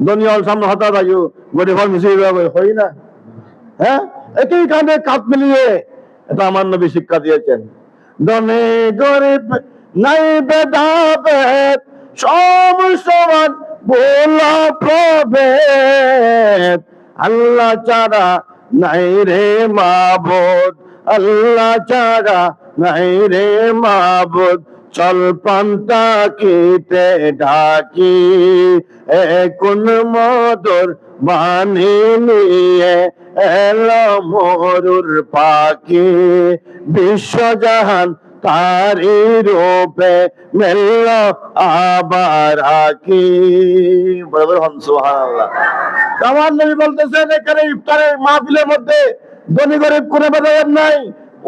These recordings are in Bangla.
দুনিয়ার সামনে হঠাৎ আয়ু গরিব মিশিয়ে হই না। হ্যাঁ, একই কাঁধে কাঁধ মিলিয়ে এটা আমার নবী শিক্ষা দিয়েছেন। ধনী গরিব নাই ভেদাভেদ, সব সমান ভোলা প্রভেদ। আল্লাহ ছাড়া নাই রে মাবুদ, আল্লাহ ছাড়া নাই রে মাবুদ। চল পান্তা কেটে ডাকি, কোন মধুর বাণী নিয়ে এলো মরুর পাখি। বিশ্বজাহান তারি রূপে মেলল আবার আকি। বরাবর হন সুবহানাল্লাহ। আমার নবী বলতেছেন এখানে ইফতারের মাহফিলের মধ্যে ধনী গরিব কোনো ভেদাভেদ নাই,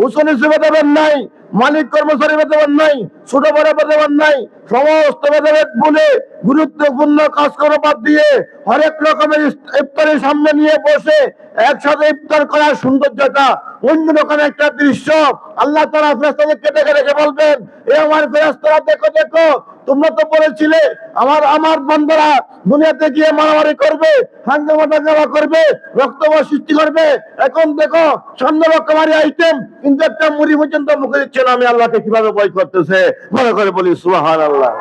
উঁচু নিচু ভেদাভেদ নাই, মালিক কর্মচারী ভেদাভেদ নাই, ছোট বড় ভেদাভেদ নাই। সমস্ত ভেদাভেদ বলে গুরুত্বপূর্ণ কাজকর্ম বাদ দিয়ে হরেক রকমের ইফতারের সামনে নিয়ে বসে একসাথে ইফতার করার সৌন্দর্যটা অন্যরকম একটা দৃশ্য। আল্লাহ তাআলা ফেরেশতাদের কেটে রেখে বলবেন, এ আমার ফেরেশতারা দেখো দেখো, তোমরা তো বলেছিলে আমার বান্দারা দুনিয়াতে গিয়ে মারামারি করবে, হাঙ্গামা দাঙ্গামা করবে, রক্তপাত সৃষ্টি করবে। এখন দেখো সামনে রকমারি আইটেম, কিন্তু একটা মুড়ি পর্যন্ত মুখে দিচ্ছে না। আমি আল্লাহকে কিভাবে ভয় করতেছে, মনে করে বলি সুবহানাল্লাহ।